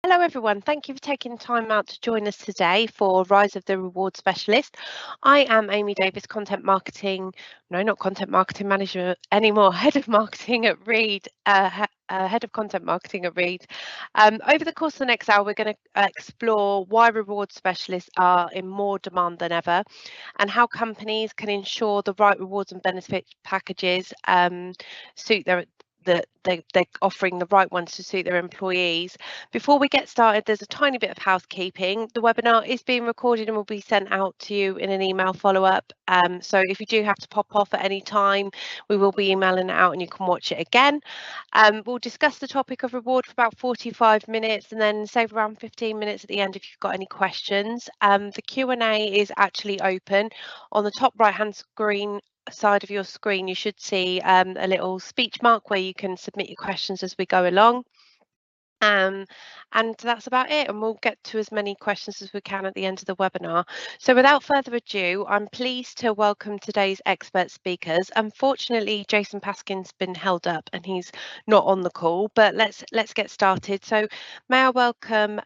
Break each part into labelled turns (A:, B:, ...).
A: Hello everyone, thank you for taking time out to join us today for Rise of the Reward Specialist. I am Amy Davis, content marketing, no, not content marketing manager anymore, head of marketing at Reed, head of content marketing at Reed. Over the course of the next hour, we're going to explore why reward specialists are in more demand than ever and how companies can ensure the right rewards and benefit packages suit that they're offering the right ones to suit their employees. Before we get started, there's a tiny bit of housekeeping. The webinar is being recorded and will be sent out to you in an email follow-up. So if you do have to pop off at any time, we will be emailing it out and you can watch it again. We'll discuss the topic of reward for about 45 minutes and then save around 15 minutes at the end if you've got any questions. The Q&A is actually open. On the top right-hand side of your screen, you should see a little speech mark where you can submit your questions as we go along. And that's about it, and we'll get to as many questions as we can at the end of the webinar. So without further ado, I'm pleased to welcome today's expert speakers. Unfortunately, Jason Paskin's been held up and he's not on the call, but let's get started. So may I welcome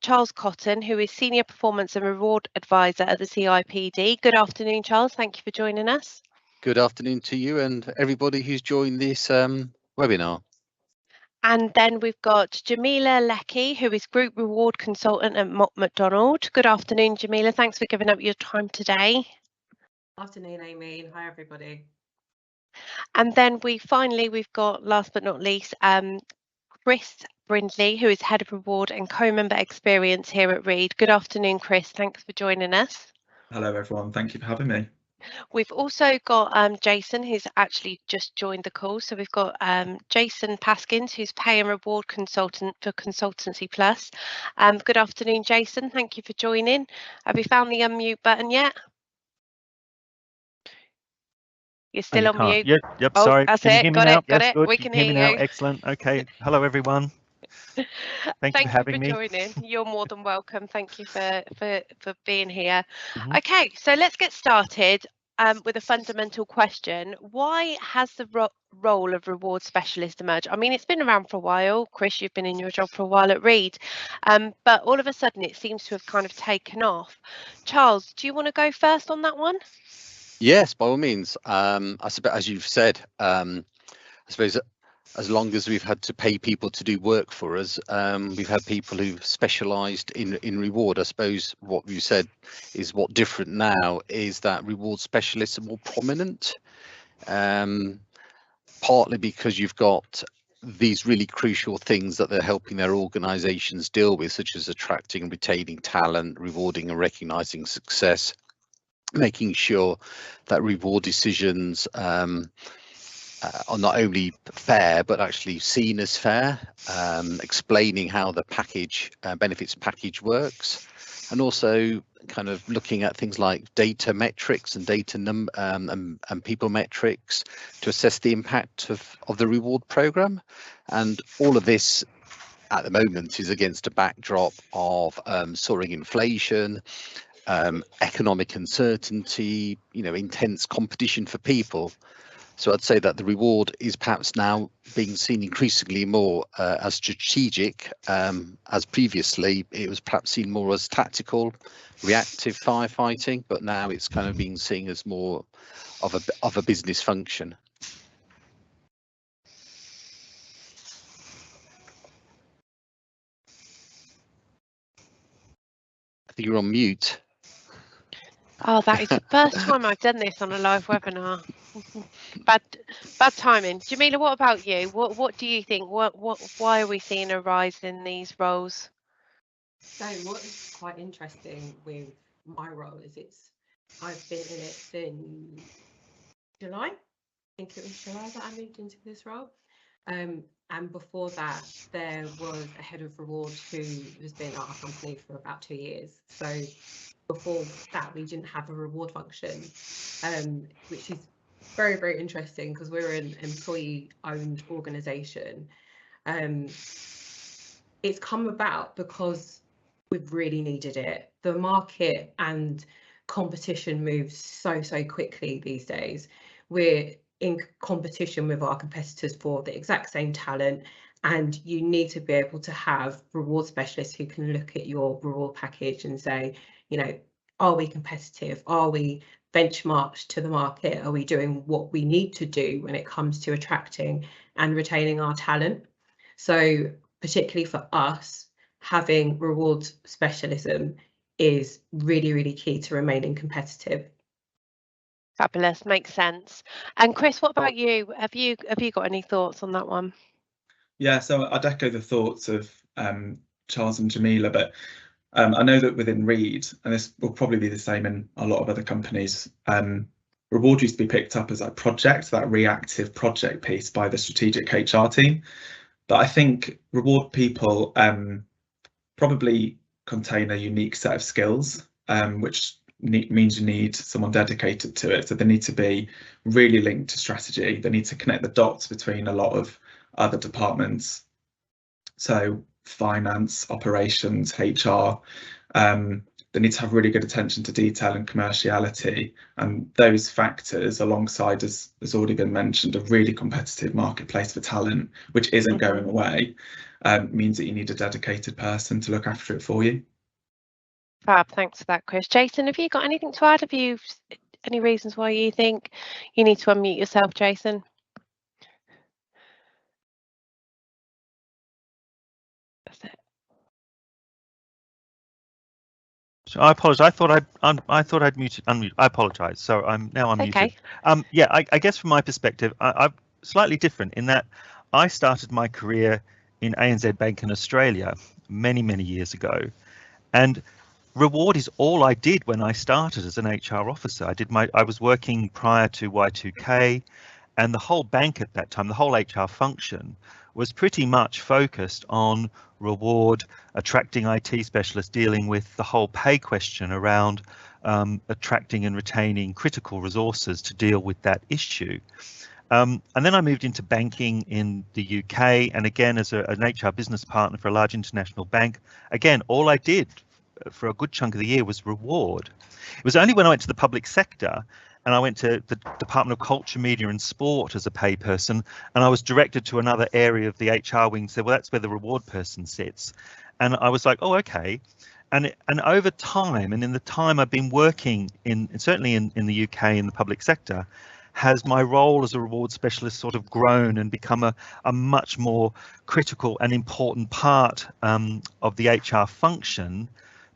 A: Charles Cotton, who is Senior Performance and Reward Advisor at the CIPD. Good afternoon, Charles. Thank you for joining us.
B: Good afternoon to you and everybody who's joined this webinar.
A: And then we've got Jamila Leckie, who is Group Reward Consultant at Mott MacDonald. Good afternoon, Jamila. Thanks for giving up your time today.
C: Afternoon, Amy. Hi, everybody.
A: And then we've got, last but not least, Chris Brindley, who is Head of Reward and Co-Member Experience here at Reed. Good afternoon, Chris. Thanks for joining us.
D: Hello, everyone. Thank you for having me.
A: We've also got Jason, who's actually just joined the call. So we've got Jason Paskins, who's Pay and Reward Consultant for Consultancy Plus. Good afternoon, Jason. Thank you for joining. Have you found the unmute button yet? You're still on mute.
E: Yep.
A: Oh,
E: sorry.
A: that's
E: Can you
A: it.
E: hear me
A: Got
E: now?
A: it. Got
E: Yes,
A: it.
E: good.
A: We
E: You
A: can
E: hear
A: hear
E: me now.
A: you.
E: Excellent. Okay. Hello, everyone. Thank you for having me.
A: Joining. You're more than welcome. Thank you for being here.
E: Mhm.
A: Okay, so let's get started with a fundamental question. Why has the role of reward specialist emerged? I mean, it's been around for a while. Chris, you've been in your job for a while at Reed, but all of a sudden it seems to have kind of taken off. Charles, do you want to go first on that one?
B: Yes, by all means. I suppose, as you've said, I suppose as long as we've had to pay people to do work for us, we've had people who've specialised in reward. I suppose what you said is what different now is that reward specialists are more prominent, partly because you've got these really crucial things that they're helping their organisations deal with, such as attracting and retaining talent, rewarding and recognising success, making sure that reward decisions are not only fair but actually seen as fair, explaining how the package benefits package works, and also kind of looking at things like data metrics and data and people metrics to assess the impact of the reward program. And all of this at the moment is against a backdrop of soaring inflation, economic uncertainty, intense competition for people. So I'd say that the reward is perhaps now being seen increasingly more as strategic, as previously it was perhaps seen more as tactical, reactive firefighting, but now it's kind of being seen as more of a business function. I think you're on mute.
A: Oh, that is the first time I've done this on a live webinar. Bad timing. Jamila, what about you? What do you think? Why are we seeing a rise in these roles?
C: So what's quite interesting with my role is I've been in it since July. I think it was July that I moved into this role. And before that, there was a head of reward who has been at our company for about 2 years. So before that, we didn't have a reward function, which is very, very interesting because we're an employee-owned organisation. It's come about because we've really needed it. The market and competition moves so quickly these days. We're in competition with our competitors for the exact same talent, and you need to be able to have reward specialists who can look at your reward package and say, you know, are we competitive? Are we benchmarked to the market? Are we doing what we need to do when it comes to attracting and retaining our talent? So particularly for us, having rewards specialism is really, really key to remaining competitive.
A: Fabulous, makes sense. And Chris, what about you? Have you got any thoughts on that one?
D: Yeah, so I'd echo the thoughts of Charles and Jamila, but I know that within Reed, and this will probably be the same in a lot of other companies, reward used to be picked up as a project, that reactive project piece by the strategic HR team. But I think reward people probably contain a unique set of skills, which means you need someone dedicated to it. So they need to be really linked to strategy. They need to connect the dots between a lot of other departments. So finance, operations, HR. They need to have really good attention to detail and commerciality, and those factors, alongside, as has already been mentioned, a really competitive marketplace for talent, which isn't going away, means that you need a dedicated person to look after it for you.
A: Fab, thanks for that, Chris. Jason, have you got anything to add? Have you any reasons why you think you need to unmute yourself, Jason? That's it.
E: So I apologize. I thought I'd muted. Unmute. I apologize. So I'm now unmuted.
A: Okay.
E: Yeah, I guess from my perspective, I'm slightly different in that I started my career in ANZ Bank in Australia many years ago, and reward is all I did when I started as an HR officer. I was working prior to Y2K, and the whole bank at that time, the whole HR function, was pretty much focused on reward, attracting IT specialists, dealing with the whole pay question around attracting and retaining critical resources to deal with that issue. And then I moved into banking in the UK, and again as an HR business partner for a large international bank. Again, all I did for a good chunk of the year was reward. It was only when I went to the public sector and I went to the Department of Culture, Media and Sport as a pay person, and I was directed to another area of the HR wing and said, well, that's where the reward person sits. And I was like, oh, okay. And over time, and in the time I've been working certainly in the UK in the public sector, has my role as a reward specialist sort of grown and become a much more critical and important part of the HR function,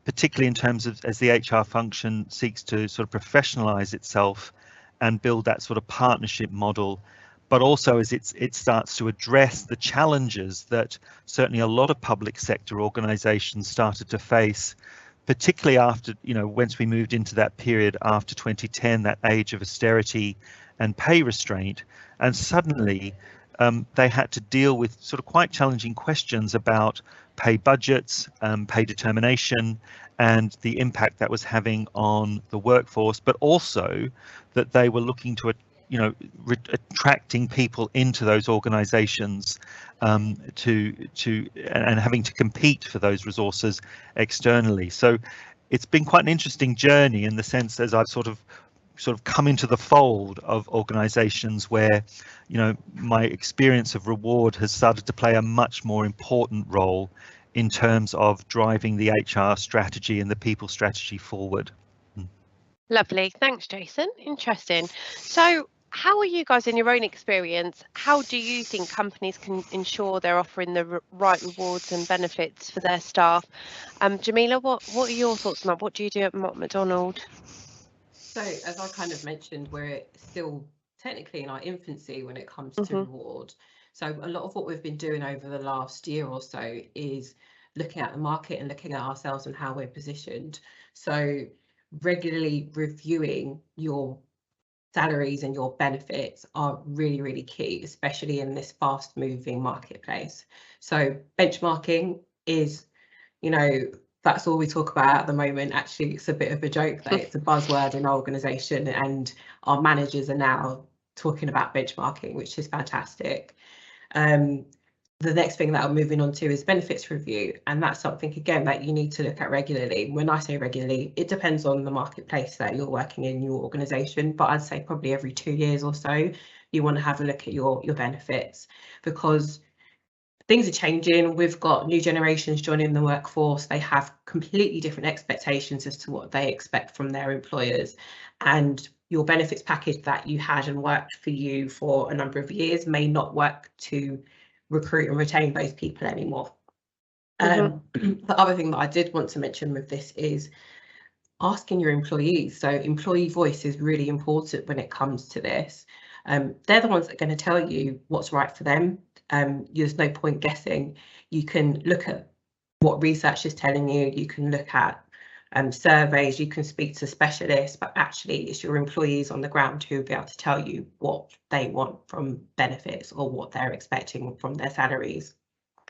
E: particularly in terms of as the HR function seeks to sort of professionalize itself and build that sort of partnership model, but also as it starts to address the challenges that certainly a lot of public sector organizations started to face, particularly after, once we moved into that period after 2010, that age of austerity and pay restraint, and suddenly they had to deal with sort of quite challenging questions about pay budgets, pay determination, and the impact that was having on the workforce, but also that they were looking to, attracting people into those organisations and having to compete for those resources externally. So it's been quite an interesting journey in the sense as I've sort of come into the fold of organizations where, my experience of reward has started to play a much more important role in terms of driving the HR strategy and the people strategy forward.
A: Lovely, thanks, Jason. Interesting. So how are you guys in your own experience? How do you think companies can ensure they're offering the right rewards and benefits for their staff? Jamila, what are your thoughts on that? What do you do at Mott MacDonald?
C: So as I kind of mentioned, we're still technically in our infancy when it comes to reward. So a lot of what we've been doing over the last year or so is looking at the market and looking at ourselves and how we're positioned. So regularly reviewing your salaries and your benefits are really, really key, especially in this fast moving marketplace. So benchmarking is, that's all we talk about at the moment. Actually, it's a bit of a joke that it's a buzzword in our organisation, and our managers are now talking about benchmarking, which is fantastic. The next thing that I'm moving on to is benefits review, and that's something again that you need to look at regularly. When I say regularly, it depends on the marketplace that you're working in your organisation, but I'd say probably every 2 years or so you want to have a look at your benefits, because things are changing. We've got new generations joining the workforce. They have completely different expectations as to what they expect from their employers, and your benefits package that you had and worked for you for a number of years may not work to recruit and retain those people anymore. The other thing that I did want to mention with this is asking your employees. So employee voice is really important when it comes to this. They're the ones that are going to tell you what's right for them. There's no point guessing. You can look at what research is telling you, you can look at surveys, you can speak to specialists, but actually it's your employees on the ground who will be able to tell you what they want from benefits or what they're expecting from their salaries.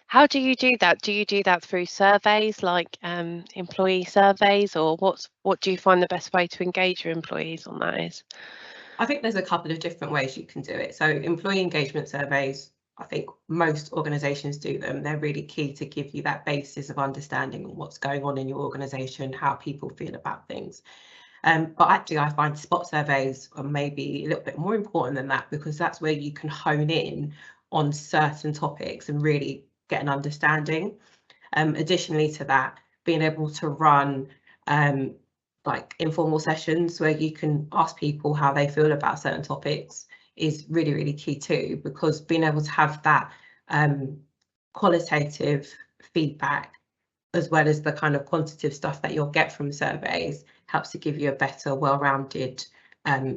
A: How do you do that? Do you do that through surveys, like employee surveys, or what do you find the best way to engage your employees on that is?
C: I think there's a couple of different ways you can do it. So employee engagement surveys, I think most organisations do them. They're really key to give you that basis of understanding what's going on in your organisation, how people feel about things. But actually, I find spot surveys are maybe a little bit more important than that, because that's where you can hone in on certain topics and really get an understanding. Additionally to that, being able to run like informal sessions where you can ask people how they feel about certain topics is really, really key too, because being able to have that qualitative feedback as well as the kind of quantitative stuff that you'll get from surveys helps to give you a better, well-rounded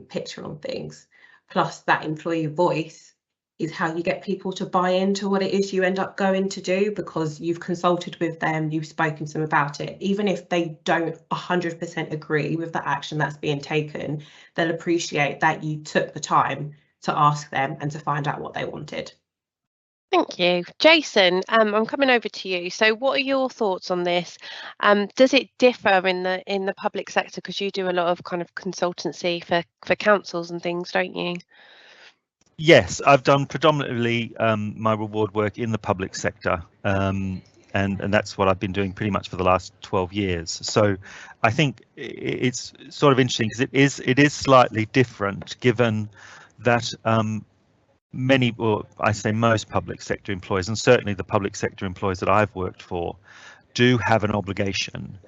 C: picture on things. Plus, that employee voice is how you get people to buy into what it is you end up going to do, because you've consulted with them, you've spoken to them about it. Even if they don't 100% agree with the action that's being taken, they'll appreciate that you took the time to ask them and to find out what they wanted.
A: Thank you. Jason, I'm coming over to you. So what are your thoughts on this? Does it differ in the public sector? Because you do a lot of kind of consultancy for councils and things, don't you?
E: Yes, I've done predominantly my reward work in the public sector, and that's what I've been doing pretty much for the last 12 years. So I think it's sort of interesting because it is slightly different, given that many, or I say most public sector employees, and certainly the public sector employees that I've worked for, do have an obligation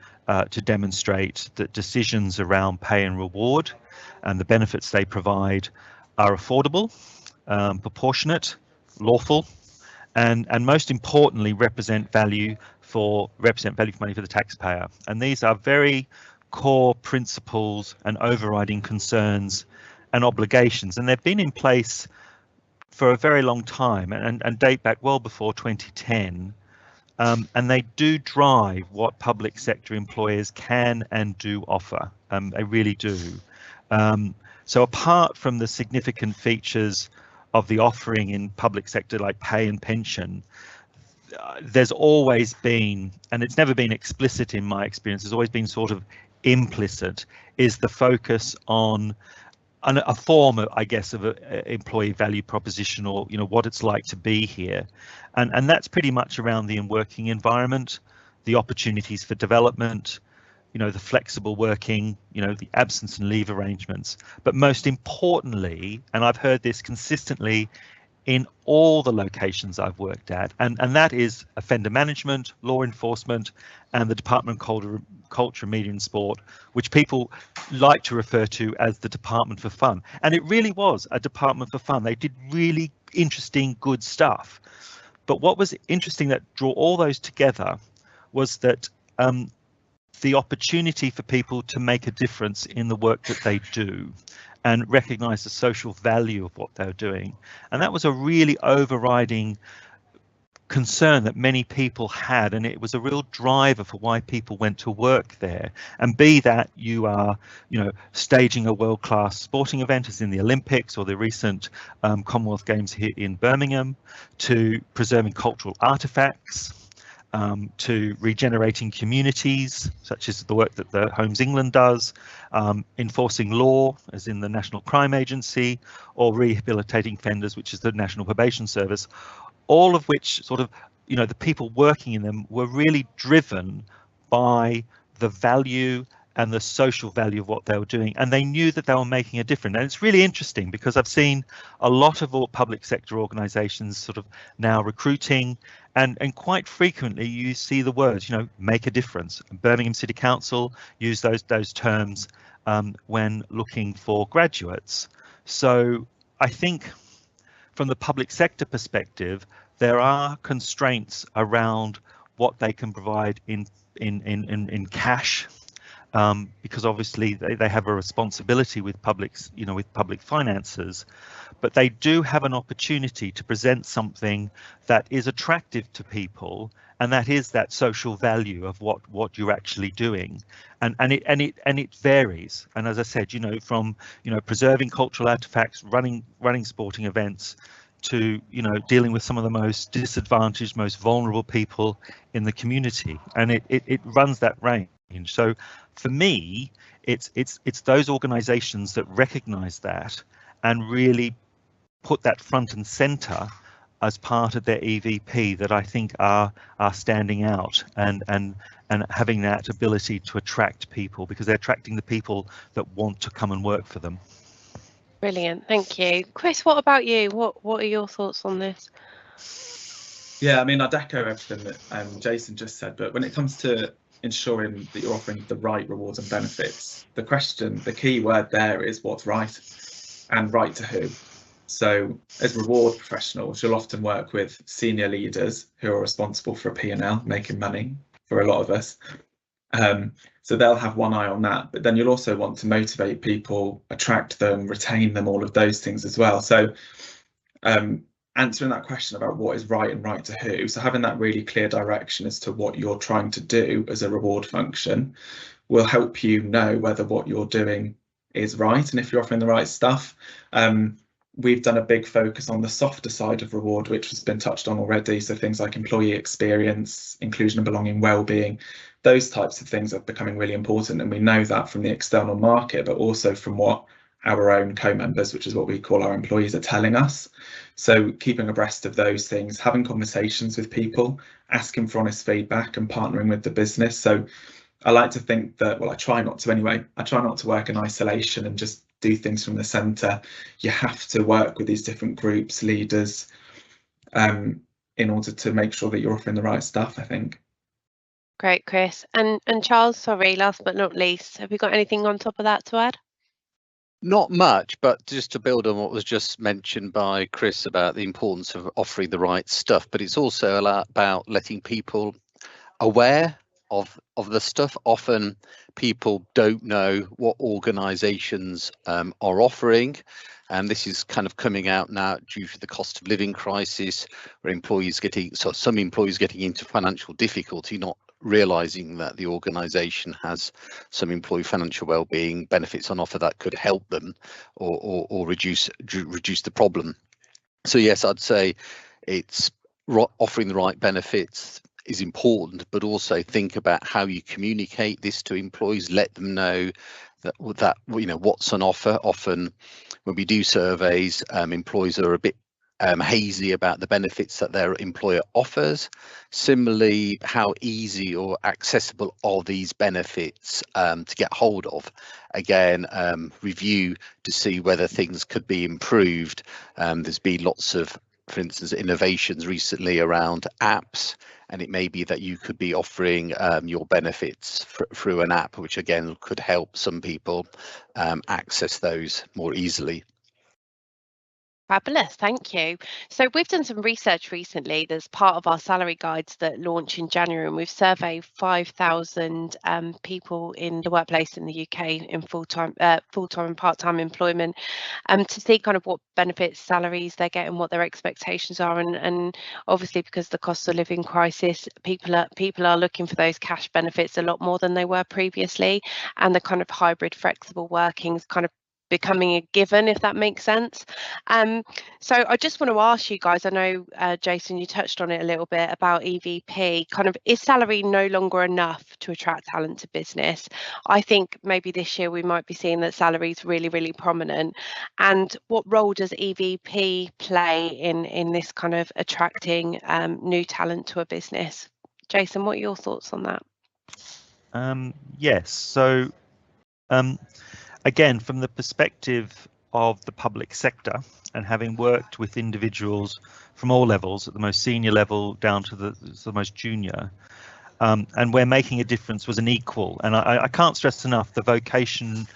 E: to demonstrate that decisions around pay and reward and the benefits they provide are affordable, proportionate, lawful, and most importantly represent value for money for the taxpayer. And these are very core principles and overriding concerns and obligations, and they've been in place for a very long time and date back well before 2010. And they do drive what public sector employers can and do offer. They really do. So apart from the significant features of the offering in public sector like pay and pension, there's always been, and it's never been explicit in my experience, there's always been sort of implicit, is the focus on a form of, I guess, of an employee value proposition, or what it's like to be here, and that's pretty much around the working environment, the opportunities for development, the flexible working, the absence and leave arrangements, but most importantly, and I've heard this consistently in all the locations I've worked at, and that is offender management, law enforcement, and the Department of Culture, Media and Sport, which people like to refer to as the Department for Fun. And it really was a Department for Fun. They did really interesting, good stuff. But what was interesting that drew all those together was that the opportunity for people to make a difference in the work that they do and recognise the social value of what they're doing. And that was a really overriding concern that many people had, and it was a real driver for why people went to work there. And be that you are, staging a world-class sporting event as in the Olympics or the recent Commonwealth Games here in Birmingham, to preserving cultural artefacts, to regenerating communities, such as the work that the Homes England does, enforcing law, as in the National Crime Agency, or rehabilitating offenders, which is the National Probation Service, all of which sort of, the people working in them were really driven by the value and the social value of what they were doing, and they knew that they were making a difference. And it's really interesting because I've seen a lot of public sector organisations sort of now recruiting, and quite frequently you see the words, make a difference. Birmingham City Council use those terms when looking for graduates. So I think from the public sector perspective, there are constraints around what they can provide in cash, because obviously they have a responsibility with public finances, but they do have an opportunity to present something that is attractive to people, and that is that social value of what you're actually doing, and it varies. And as I said, from preserving cultural artifacts, running sporting events, to dealing with some of the most disadvantaged, most vulnerable people in the community, and it runs that range. So for me, it's those organizations that recognize that and really put that front and center as part of their EVP that I think are standing out and having that ability to attract people, because they're attracting the people that want to come and work for them.
A: Brilliant, thank you. Chris, what about you? What are your thoughts on this?
D: Yeah, I mean, I'd echo everything that Jason just said, but when it comes to ensuring that you're offering the right rewards and benefits, the key word there is what's right, and right to who. So as reward professionals, you'll often work with senior leaders who are responsible for a P&L, making money for a lot of us. So they'll have one eye on that, but then you'll also want to motivate people, attract them, retain them, all of those things as well. So answering that question about what is right and right to who, so having that really clear direction as to what you're trying to do as a reward function will help you know whether what you're doing is right and if you're offering the right stuff. We've done a big focus on the softer side of reward, which has been touched on already. So things like employee experience, inclusion and belonging, well-being, those types of things are becoming really important. And we know that from the external market, but also from what our own co-members, which is what we call our employees, are telling us. So keeping abreast of those things, having conversations with people, asking for honest feedback and partnering with the business. So I like to think that, well, I try not to anyway, I try not to work in isolation and just do things from the centre. You have to work with these different groups, leaders, in order to make sure that you're offering the right stuff, I think.
A: Great, Chris. And Charles, sorry, last but not least, have you got anything on top of that to add?
B: Not much, but just to build on what was just mentioned by Chris about the importance of offering the right stuff, but it's also a lot about letting people aware of the stuff. Often people don't know what organizations are offering, and this is kind of coming out now due to the cost of living crisis, where some employees getting into financial difficulty, not realizing that the organization has some employee financial well-being benefits on offer that could help them or reduce the problem. So yes, I'd say it's offering the right benefits is important, but also think about how you communicate this to employees. Let them know that what's on offer. Often when we do surveys, employees are a bit hazy about the benefits that their employer offers. Similarly, how easy or accessible are these benefits to get hold of? Again, review to see whether things could be improved. There's been lots of, for instance, innovations recently around apps, and it may be that you could be offering your benefits through an app, which again could help some people access those more easily.
A: Fabulous, thank you. So we've done some research recently as part of our salary guides that launch in January, and we've surveyed 5,000 people in the workplace in the UK in full-time and part-time employment, to see kind of what benefits, salaries they're getting, what their expectations are, and obviously because of the cost of living crisis, people are looking for those cash benefits a lot more than they were previously, and the kind of hybrid flexible workings kind of becoming a given, if that makes sense. So I just want to ask you guys, I know Jason, you touched on it a little bit about EVP, kind of, is salary no longer enough to attract talent to business? I think maybe this year we might be seeing that salary is really, really prominent. And what role does EVP play in this kind of attracting new talent to a business? Jason, what are your thoughts on that?
E: Yes, so Again, from the perspective of the public sector, and having worked with individuals from all levels, at the most senior level down to the most junior, and where making a difference was an equal. And I can't stress enough the vocation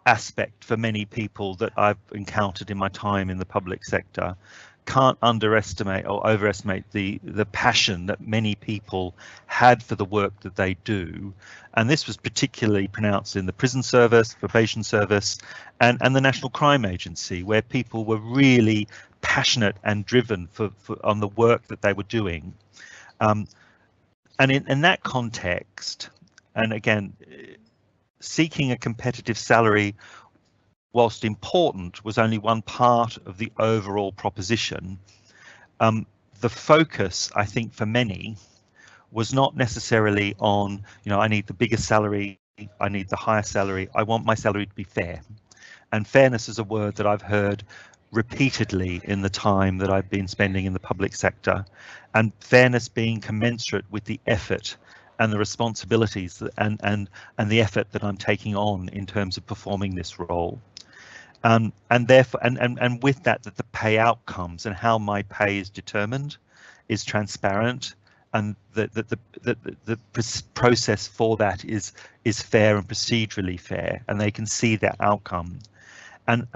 E: aspect for many people that I've encountered in my time in the public sector. Can't underestimate or overestimate the passion that many people had for the work that they do, and this was particularly pronounced in the prison service, probation service, and the National Crime Agency, where people were really passionate and driven on the work that they were doing. And in that context, and again, seeking a competitive salary, whilst important, was only one part of the overall proposition. The focus, I think, for many was not necessarily on, I need the biggest salary, I need the higher salary, I want my salary to be fair. And fairness is a word that I've heard repeatedly in the time that I've been spending in the public sector, and fairness being commensurate with the effort and the responsibilities and the effort that I'm taking on in terms of performing this role. And therefore, and with that the pay outcomes and how my pay is determined is transparent, and the process for that is fair and procedurally fair, and they can see that outcome. And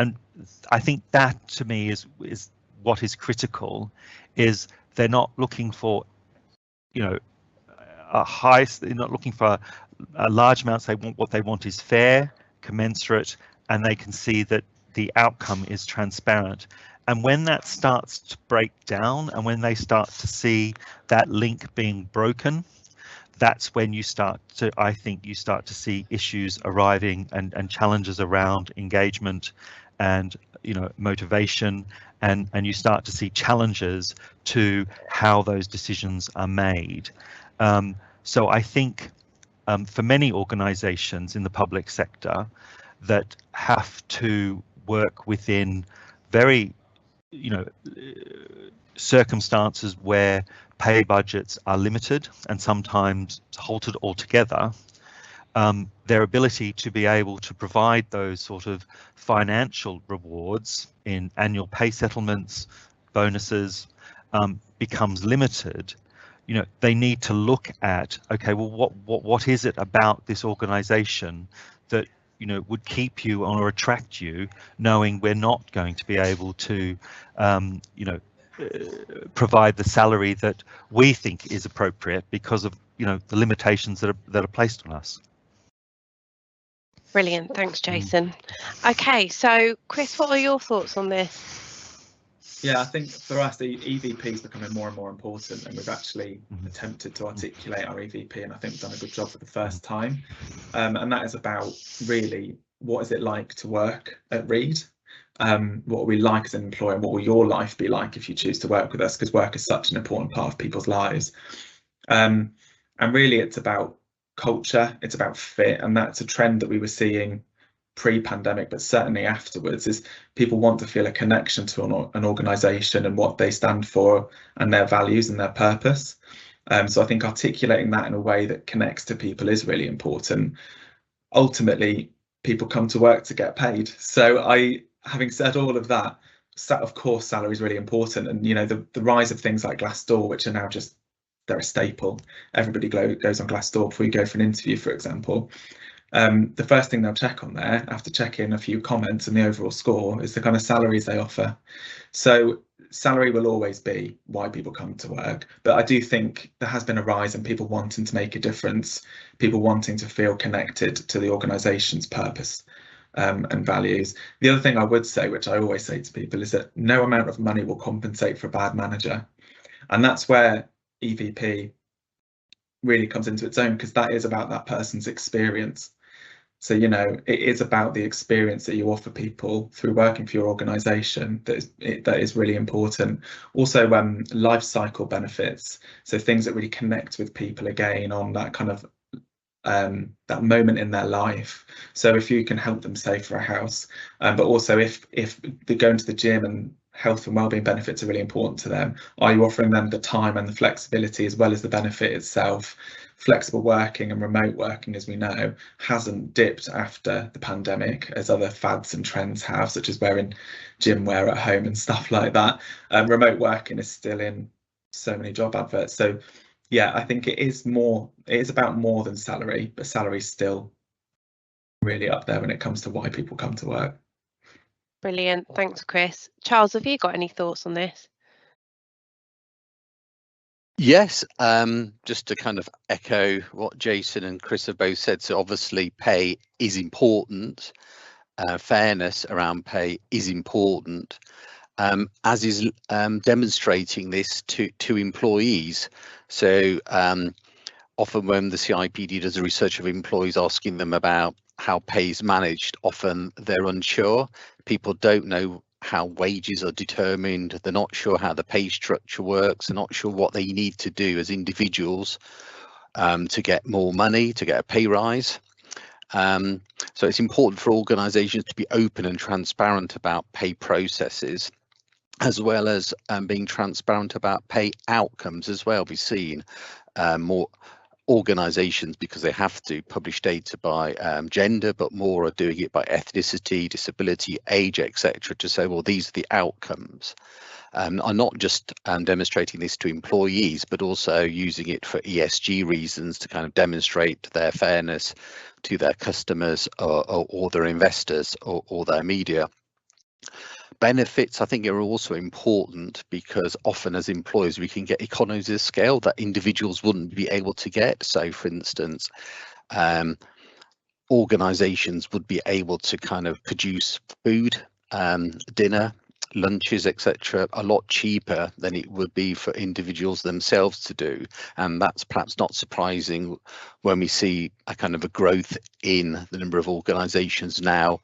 E: I think that, to me, is what is critical. Is they're not looking for, a high, they're not looking for a large amounts. What they want is fair, commensurate, and they can see that the outcome is transparent. And when that starts to break down, and when they start to see that link being broken, that's when you start to, I think, you start to see issues arriving and challenges around engagement and, motivation, and you start to see challenges to how those decisions are made. So I think for many organisations in the public sector that have to work within very, circumstances where pay budgets are limited and sometimes halted altogether, their ability to be able to provide those sort of financial rewards in annual pay settlements, bonuses, becomes limited. They need to look at, okay, well, what is it about this organisation that would keep you or attract you, knowing we're not going to be able to provide the salary that we think is appropriate because of the limitations that are placed on us.
A: Brilliant, thanks, Jason. Okay, so Chris, what are your thoughts on this?
D: Yeah, I think for us, the EVP is becoming more and more important, and we've actually attempted to articulate our EVP, and I think we've done a good job for the first time. And that is about really, what is it like to work at Reed? What are we like as an employer, and what will your life be like if you choose to work with us? Because work is such an important part of people's lives. And really, it's about culture, it's about fit, and that's a trend that we were seeing pre-pandemic, but certainly afterwards, is people want to feel a connection to an organisation and what they stand for and their values and their purpose. So I think articulating that in a way that connects to people is really important. Ultimately, people come to work to get paid. So having said all of that, of course, salary is really important. And, the rise of things like Glassdoor, which are now just, they're a staple. Everybody goes on Glassdoor before you go for an interview, for example. The first thing they'll check on there, after checking a few comments and the overall score, is the kind of salaries they offer. So salary will always be why people come to work, but I do think there has been a rise in people wanting to make a difference, people wanting to feel connected to the organisation's purpose and values. The other thing I would say, which I always say to people, is that no amount of money will compensate for a bad manager, and that's where EVP really comes into its own, because that is about that person's experience. So, it is about the experience that you offer people through working for your organisation that is really important. Also, life cycle benefits, so things that really connect with people again on that kind of that moment in their life. So if you can help them save for a house, but also if they're going to the gym and health and wellbeing benefits are really important to them? Are you offering them the time and the flexibility as well as the benefit itself? Flexible working and remote working, as we know, hasn't dipped after the pandemic as other fads and trends have, such as wearing gym wear at home and stuff like that. Remote working is still in so many job adverts. So yeah, I think it is about more than salary, but salary's still really up there when it comes to why people come to work.
A: Brilliant. Thanks, Chris. Charles, have you got any thoughts on this?
B: Yes, just to kind of echo what Jason and Chris have both said. So obviously pay is important. Fairness around pay is important, as is demonstrating this to employees. So often when the CIPD does a research of employees asking them about how pay is managed, often they're unsure. People don't know how wages are determined. They're not sure how the pay structure works. They're not sure what they need to do as individuals to get more money, to get a pay rise. So it's important for organisations to be open and transparent about pay processes, as well as being transparent about pay outcomes as well. We've seen more organisations, because they have to publish data by gender, but more are doing it by ethnicity, disability, age, etc., to say, well, these are the outcomes. Are not just demonstrating this to employees, but also using it for ESG reasons to kind of demonstrate their fairness to their customers or their investors or their media. Benefits, I think, are also important, because often as employers we can get economies of scale that individuals wouldn't be able to get. So for instance, organizations would be able to kind of produce food, dinner, lunches, etc., a lot cheaper than it would be for individuals themselves to do. And that's perhaps not surprising when we see a kind of a growth in the number of organizations now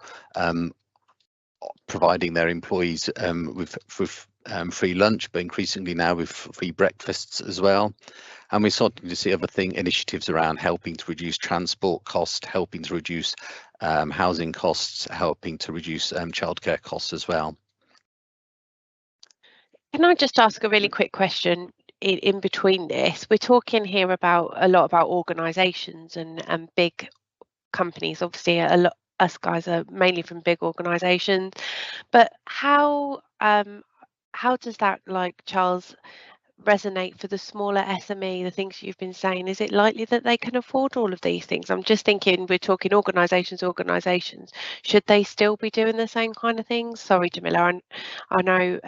B: providing their employees with free lunch, but increasingly now with free breakfasts as well. And we're starting to see other initiatives around helping to reduce transport costs, helping to reduce housing costs, helping to reduce childcare costs as well.
A: Can I just ask a really quick question in between this? We're talking here about a lot about organisations and big companies. Obviously, us guys are mainly from big organisations, but how does that, like, Charles, resonate for the smaller SME, the things you've been saying? Is it likely that they can afford all of these things? I'm just thinking, we're talking organisations, should they still be doing the same kind of things? Sorry, Jamila, I know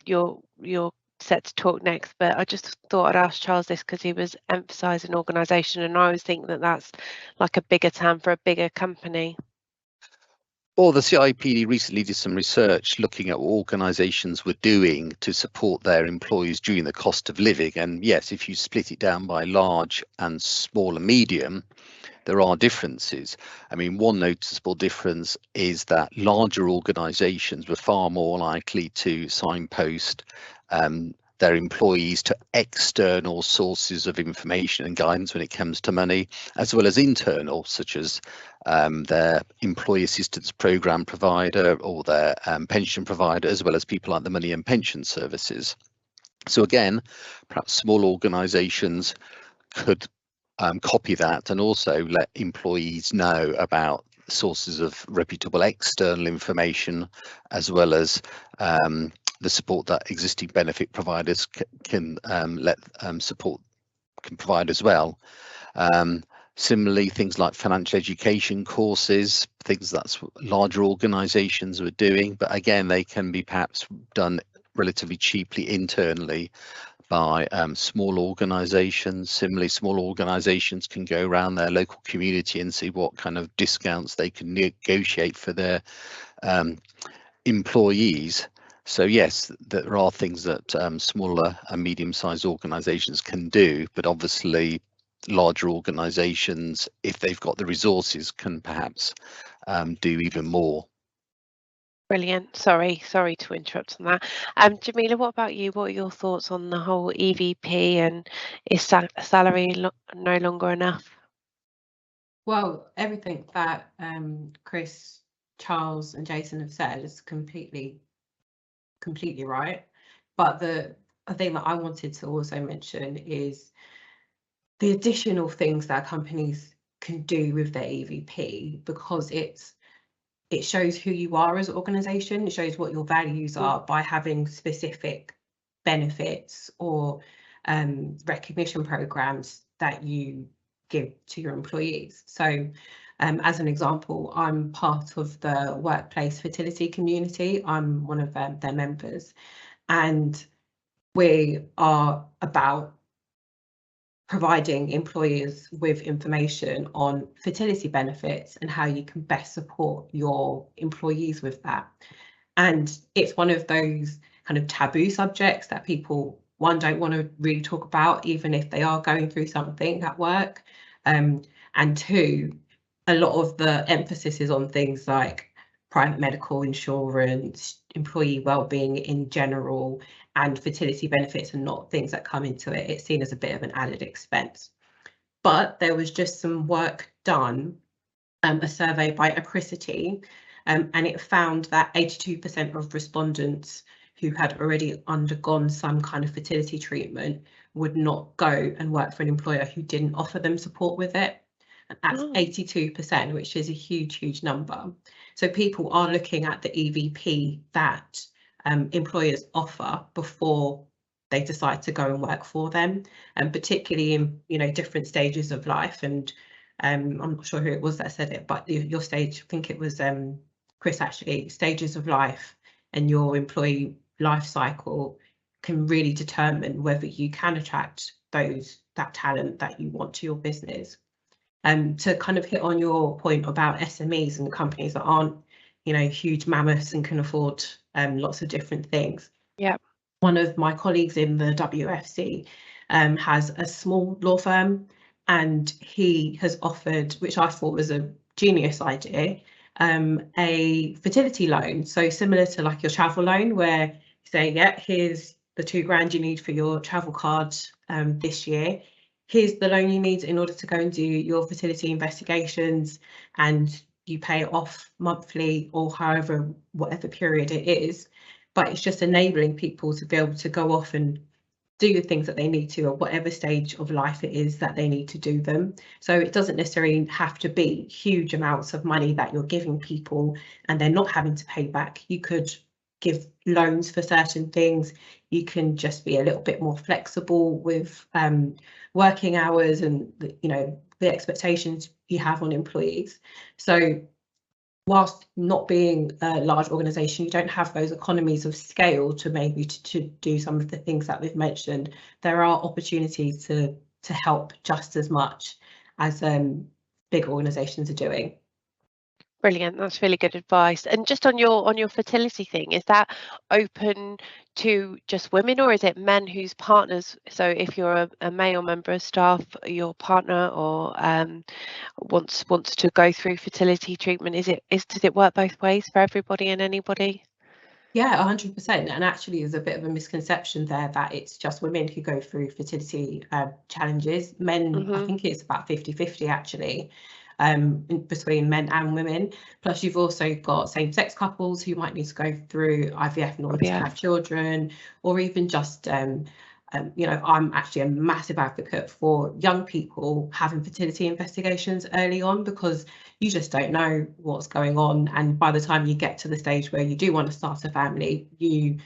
A: you're set to talk next, but I just thought I'd ask Charles this because he was emphasising organisation, and I always think that that's like a bigger term for a bigger company.
B: Well, the CIPD recently did some research looking at what organisations were doing to support their employees during the cost of living. And yes, if you split it down by large and small and medium, there are differences. I mean, one noticeable difference is that larger organisations were far more likely to signpost their employees to external sources of information and guidance when it comes to money, as well as internal, such as their employee assistance program provider or their pension provider, as well as people like the money and pension services. So again, perhaps small organisations could copy that and also let employees know about sources of reputable external information, as well as the support that existing benefit providers can provide as well. Similarly, things like financial education courses, things that larger organisations were doing, but again, they can be perhaps done relatively cheaply internally by small organisations. Similarly, small organisations can go around their local community and see what kind of discounts they can negotiate for their employees. So yes, there are things that smaller and medium-sized organisations can do, but obviously larger organisations, if they've got the resources, can perhaps do even more.
A: Brilliant. Sorry to interrupt on that. Jamila, what about you? What are your thoughts on the whole EVP, and is salary no longer enough?
C: Well, everything that Chris, Charles and Jason have said is completely completely right. But the thing that I wanted to also mention is the additional things that companies can do with their EVP, because it shows who you are as an organisation. It shows what your values are by having specific benefits or recognition programs that you give to your employees. So as an example, I'm part of the workplace fertility community. I'm one of their members, and we are about providing employers with information on fertility benefits and how you can best support your employees with that. And it's one of those kind of taboo subjects that people, one, don't want to really talk about, even if they are going through something at work. And two, a lot of the emphasis is on things like private medical insurance, employee wellbeing in general, and fertility benefits are not things that come into it. It's seen as a bit of an added expense. But there was just some work done, a survey by Apricity, and it found that 82% of respondents who had already undergone some kind of fertility treatment would not go and work for an employer who didn't offer them support with it. And that's 82%, which is a huge, huge number. So people are looking at the EVP that employers offer before they decide to go and work for them, and particularly in, you know, different stages of life. And I'm not sure who it was that said it, but your stage, I think it was Chris, actually, stages of life and your employee life cycle can really determine whether you can attract that talent that you want to your business. To kind of hit on your point about SMEs and companies that aren't, you know, huge mammoths and can afford lots of different things.
A: Yeah.
C: One of my colleagues in the WFC has a small law firm, and he has offered, which I thought was a genius idea, a fertility loan. So similar to like your travel loan, where you say, yeah, here's the £2,000 you need for your travel card this year. Here's the loan you need in order to go and do your fertility investigations, and you pay it off monthly or however, whatever period it is. But it's just enabling people to be able to go off and do the things that they need to at whatever stage of life it is that they need to do them. So it doesn't necessarily have to be huge amounts of money that you're giving people and they're not having to pay back. You could give loans for certain things. You can just be a little bit more flexible with working hours and, you know, the expectations you have on employees. So whilst not being a large organisation, you don't have those economies of scale to maybe to do some of the things that we've mentioned. There are opportunities to help just as much as big organisations are doing.
A: Brilliant, that's really good advice. And just on your fertility thing, is that open to just women, or is it men whose partners? So if you're a male member of staff, your partner or wants to go through fertility treatment, does it work both ways for everybody and anybody?
C: Yeah, 100%. And actually there's a bit of a misconception there that it's just women who go through fertility challenges. Men, I think it's about 50-50 actually, between men and women. Plus you've also got same-sex couples who might need to go through IVF in order to have children, or even just you know, I'm actually a massive advocate for young people having fertility investigations early on, because you just don't know what's going on, and by the time you get to the stage where you do want to start a family, you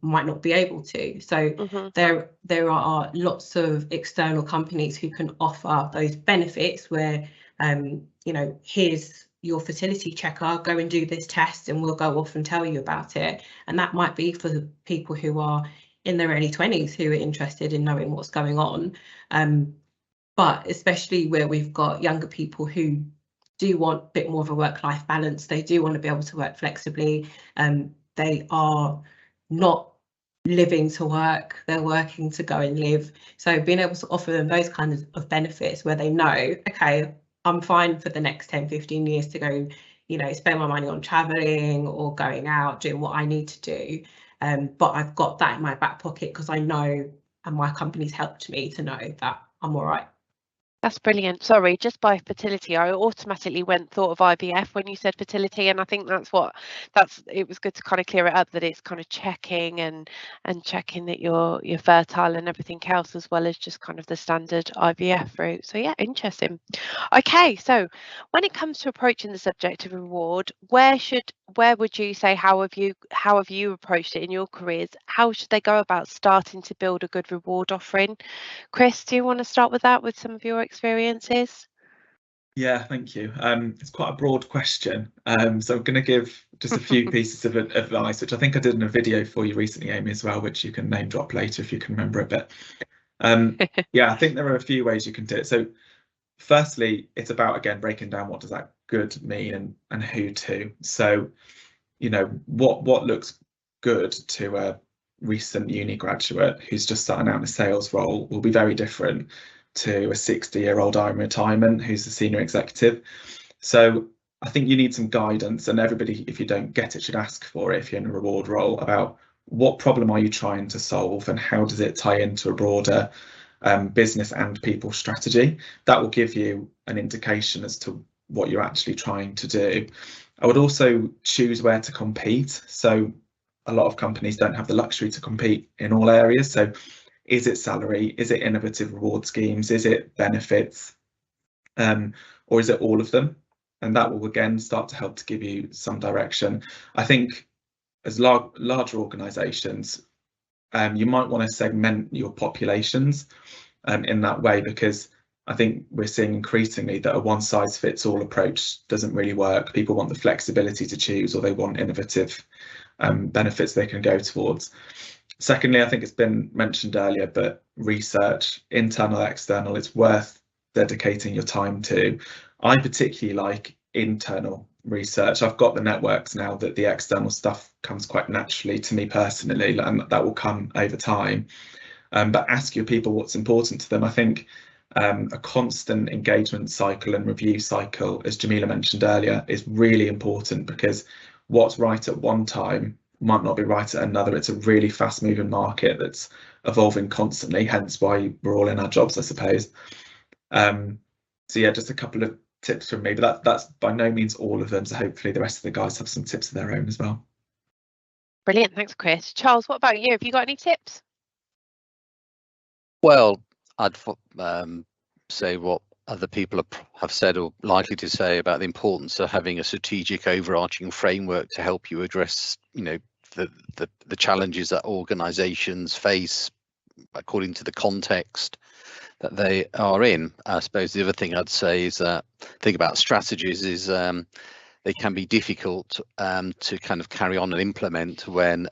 C: might not be able to. So there are lots of external companies who can offer those benefits where you know, here's your fertility checker, go and do this test and we'll go off and tell you about it. And that might be for the people who are in their early 20s who are interested in knowing what's going on, but especially where we've got younger people who do want a bit more of a work-life balance, they do want to be able to work flexibly, they are not living to work, they're working to go and live. So being able to offer them those kinds of benefits where they know, okay, I'm fine for the next 10-15 years to go, you know, spend my money on traveling or going out, doing what I need to do. But I've got that in my back pocket because I know, and my company's helped me to know that I'm all right.
A: That's brilliant. Sorry, just by fertility, I automatically thought of IVF when you said fertility, and I think it was good to kind of clear it up that it's kind of checking and checking that you're fertile and everything else, as well as just kind of the standard IVF route. So yeah, interesting. Okay, so when it comes to approaching the subject of reward, where would you say, how have you approached it in your careers? How should they go about starting to build a good reward offering? Chris, do you want to start with that, with some of your experiences?
D: Yeah, thank you. It's quite a broad question. So I'm going to give just a few pieces of advice, which I think I did in a video for you recently, Amy, as well, which you can name drop later if you can remember it. But yeah, I think there are a few ways you can do it. So firstly, it's about, again, breaking down what does that good mean and who to. So, you know, what looks good to a recent uni graduate who's just starting out in a sales role will be very different to a 60-year-old in retirement who's a senior executive. So I think you need some guidance, and everybody, if you don't get it, should ask for it if you're in a reward role, about what problem are you trying to solve and how does it tie into a broader business and people strategy. That will give you an indication as to what you're actually trying to do. I would also choose where to compete. So a lot of companies don't have the luxury to compete in all areas. So is it salary? Is it innovative reward schemes? Is it benefits? Or is it all of them? And that will again start to help to give you some direction. I think as larger organisations, you might want to segment your populations in that way, because I think we're seeing increasingly that a one-size-fits-all approach doesn't really work. People want the flexibility to choose, or they want innovative benefits they can go towards. Secondly, I think it's been mentioned earlier, but research, internal, external, it's worth dedicating your time to. I particularly like internal research. I've got the networks now that the external stuff comes quite naturally to me personally, and that will come over time. But ask your people what's important to them. I think a constant engagement cycle and review cycle, as Jamila mentioned earlier, is really important, because what's right at one time might not be right at another. It's a really fast moving market that's evolving constantly, hence why we're all in our jobs, I suppose. So yeah, just a couple of tips from me, but that's by no means all of them. So hopefully the rest of the guys have some tips of their own as well.
A: Brilliant, thanks, Chris. Charles, what about you? Have you got any tips?
B: Well, I'd say what other people have said or likely to say about the importance of having a strategic overarching framework to help you address, you know, the challenges that organizations face according to the context that they are in. I suppose the other thing I'd say is that think about strategies is they can be difficult to kind of carry on and implement when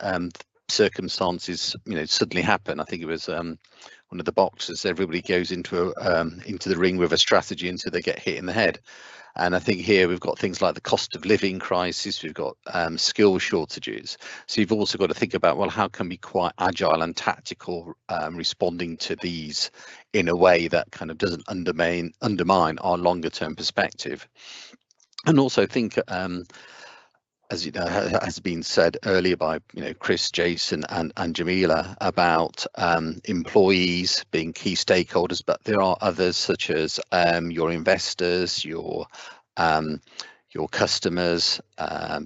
B: circumstances, you know, suddenly happen. I think it was one of the boxers, everybody goes into the ring with a strategy until they get hit in the head. And I think here we've got things like the cost of living crisis, we've got skill shortages. So you've also got to think about, well, how can we be quite agile and tactical responding to these in a way that kind of doesn't undermine our longer term perspective. And also think, as you know, has been said earlier by Chris, Jason, and Jamila about employees being key stakeholders, but there are others such as your investors, your customers,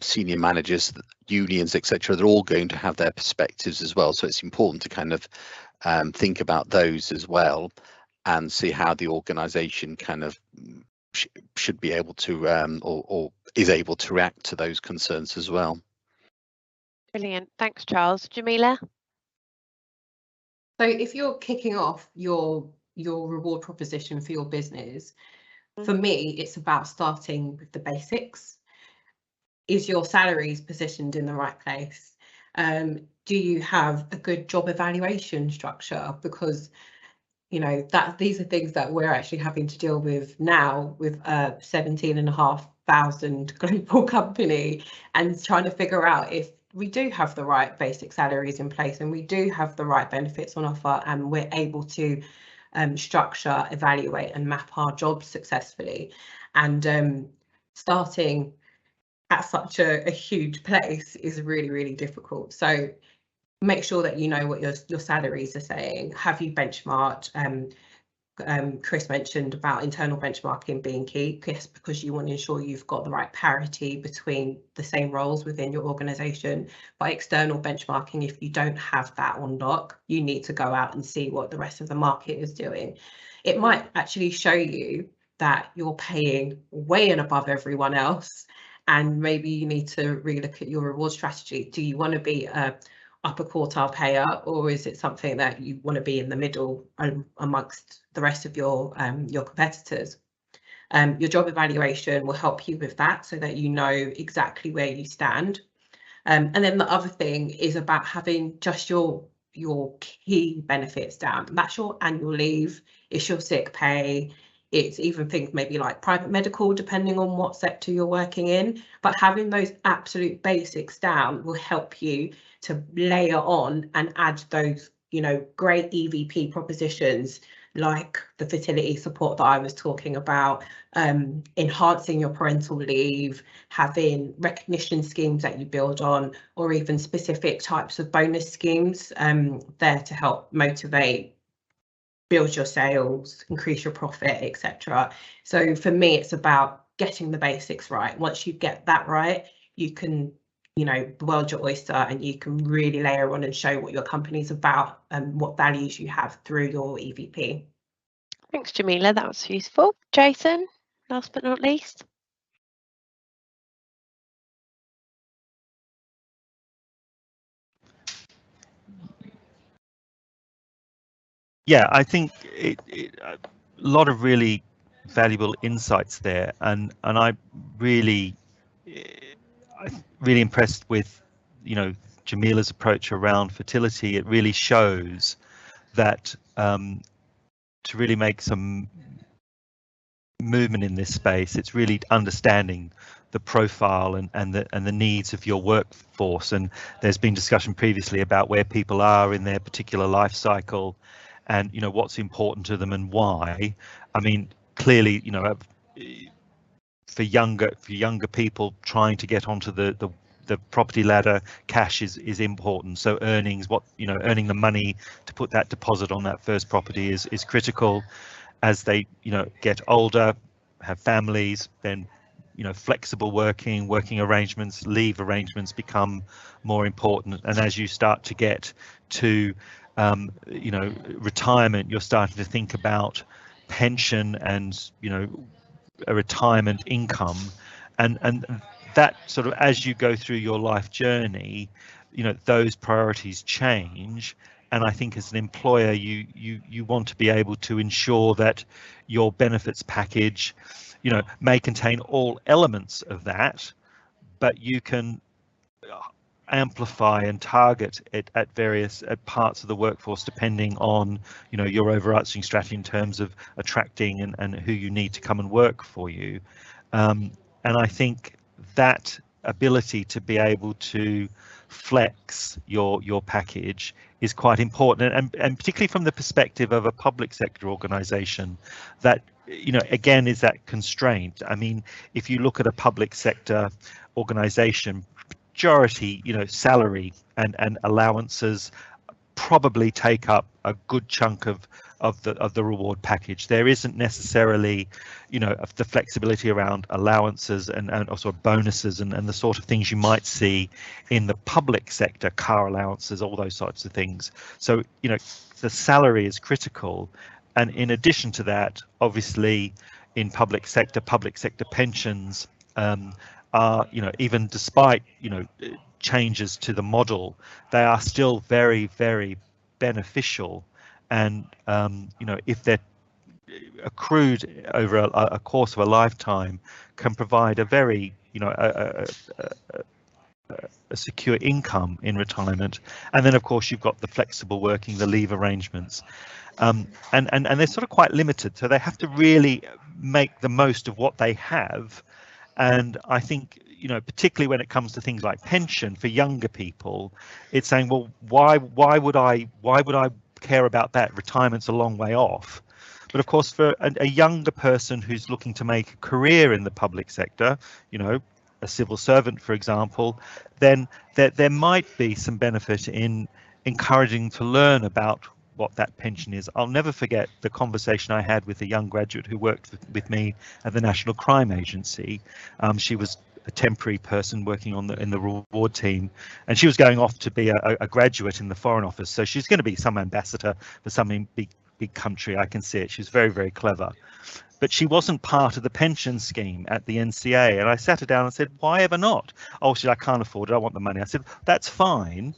B: senior managers, unions, etc. They're all going to have their perspectives as well. So it's important to kind of think about those as well and see how the organisation kind of should be able to or is able to react to those concerns as well.
A: Brilliant, thanks, Charles. Jamila?
C: So if you're kicking off your reward proposition for your business, for me, it's about starting with the basics. Is your salaries positioned in the right place? Do you have a good job evaluation structure? Because these are things that we're actually having to deal with now with a 17,500 global company, and trying to figure out if we do have the right basic salaries in place and we do have the right benefits on offer, and we're able to structure, evaluate and map our jobs successfully. And starting at such a huge place is really, really difficult. So make sure that you know what your salaries are saying. Have you benchmarked? Chris mentioned about internal benchmarking being key, because you want to ensure you've got the right parity between the same roles within your organisation. But external benchmarking, if you don't have that on lock, you need to go out and see what the rest of the market is doing. It might actually show you that you're paying way and above everyone else, and maybe you need to relook at your reward strategy. Do you want to be a upper quartile payer, or is it something that you want to be in the middle amongst the rest of your competitors? Your job evaluation will help you with that, so that you know exactly where you stand. And then the other thing is about having just your key benefits down. That's your annual leave, it's your sick pay, it's even things maybe like private medical, depending on what sector you're working in. But having those absolute basics down will help you to layer on and add those, you know, great EVP propositions, like the fertility support that I was talking about, enhancing your parental leave, having recognition schemes that you build on, or even specific types of bonus schemes there to help motivate, build your sales, increase your profit, etc. So for me, it's about getting the basics right. Once you get that right, you can, you know, the world's your oyster, and you can really layer on and show what your company's about and what values you have through your EVP.
A: Thanks, Jamila. That was useful. Jason, last but not least.
E: Yeah, I think a lot of really valuable insights there, and I'm really impressed with, you know, Jamila's approach around fertility. It really shows that to really make some movement in this space, it's really understanding the profile and the needs of your workforce. And there's been discussion previously about where people are in their particular life cycle, and, you know, what's important to them and why. I mean, clearly, you know, for younger people trying to get onto the property ladder, cash is important. So earnings, earning the money to put that deposit on that first property is critical. As they, you know, get older, have families, then, you know, flexible working arrangements, leave arrangements become more important. And as you start to get to, you know, retirement, you're starting to think about pension and, you know, a retirement income, and that sort of, as you go through your life journey, you know, those priorities change. And I think as an employer, you want to be able to ensure that your benefits package, you know, may contain all elements of that, but you can amplify and target it at various parts of the workforce, depending on, you know, your overarching strategy in terms of attracting and who you need to come and work for you. And I think that ability to be able to flex your package is quite important, and particularly from the perspective of a public sector organisation, that, you know, again, is that constraint. I mean, if you look at a public sector organisation, majority, you know, salary and allowances probably take up a good chunk of the reward package. There isn't necessarily, you know, the flexibility around allowances and also bonuses and the sort of things you might see in the public sector, car allowances, all those sorts of things. So, you know, the salary is critical. And in addition to that, obviously, in public sector pensions are, you know, even despite, you know, changes to the model, they are still very, very beneficial. And, you know, if they're accrued over a course of a lifetime, can provide a very, you know, a secure income in retirement. And then, of course, you've got the flexible working, the leave arrangements. And they're sort of quite limited, so they have to really make the most of what they have. And I think, you know, particularly when it comes to things like pension for younger people, it's saying, well, why would I care about that? Retirement's a long way off. But of course, for a younger person who's looking to make a career in the public sector, you know, a civil servant, for example, then there might be some benefit in encouraging to learn about what that pension is. I'll never forget the conversation I had with a young graduate who worked with me at the National Crime Agency. She was a temporary person working in the reward team, and she was going off to be a graduate in the Foreign Office. So she's going to be some ambassador for some big country. I can see it. She's very, very clever. But she wasn't part of the pension scheme at the NCA. And I sat her down and said, why ever not? Oh, she said, I can't afford it. I want the money. I said, that's fine,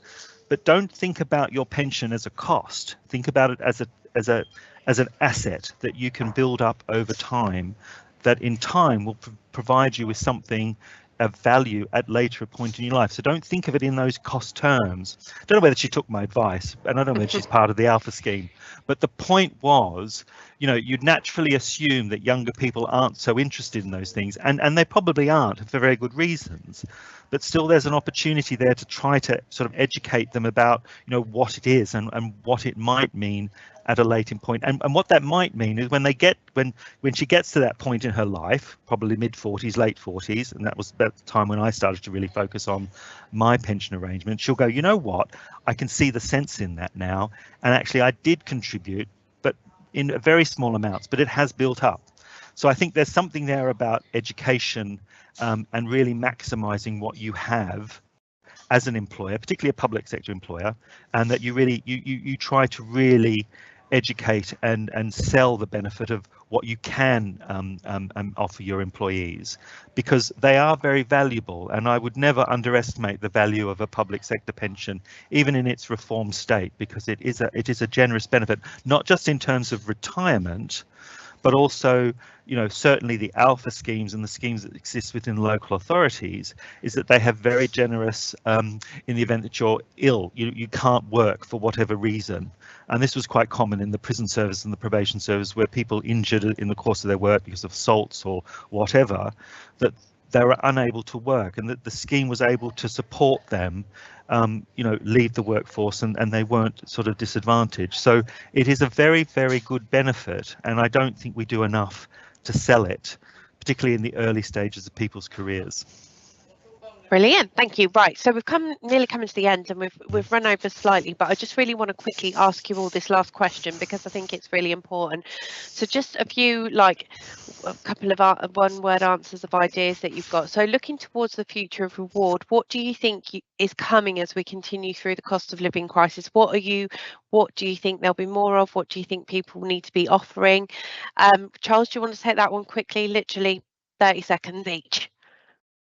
E: but don't think about your pension as a cost. Think about it as an asset that you can build up over time, that in time will provide you with something of value at later point in your life. So don't think of it in those cost terms. I don't know whether she took my advice, and I don't know whether she's part of the Alpha scheme, but the point was, you know, you'd naturally assume that younger people aren't so interested in those things, and they probably aren't for very good reasons, but still there's an opportunity there to try to sort of educate them about, you know, what it is and what it might mean at a later point. And what that might mean is when she gets to that point in her life, probably mid-40s, late 40s, and that was about the time when I started to really focus on my pension arrangement, she'll go, you know what, I can see the sense in that now, and actually I did contribute, but in very small amounts, but it has built up. So I think there's something there about education and really maximizing what you have as an employer, particularly a public sector employer, and that you really you try to really educate and sell the benefit of what you can offer your employees, because they are very valuable, and I would never underestimate the value of a public sector pension, even in its reformed state, because it is a generous benefit, not just in terms of retirement, but also, you know, certainly the Alpha schemes and the schemes that exist within local authorities is that they have very generous in the event that you're ill, you can't work for whatever reason. And this was quite common in the prison service and the probation service, where people injured in the course of their work because of assaults or whatever, that they were unable to work, and that the scheme was able to support them, you know, leave the workforce, and they weren't sort of disadvantaged. So it is a very, very good benefit, and I don't think we do enough to sell it, particularly in the early stages of people's careers.
A: Brilliant, thank you. Right, so we've nearly come to the end, and we've run over slightly, but I just really want to quickly ask you all this last question because I think it's really important. So just a few, like a couple of one-word answers of ideas that you've got. So looking towards the future of reward, what do you think is coming as we continue through the cost of living crisis? What do you think there'll be more of? What do you think people need to be offering? Charles, do you want to take that one quickly? Literally 30 seconds each.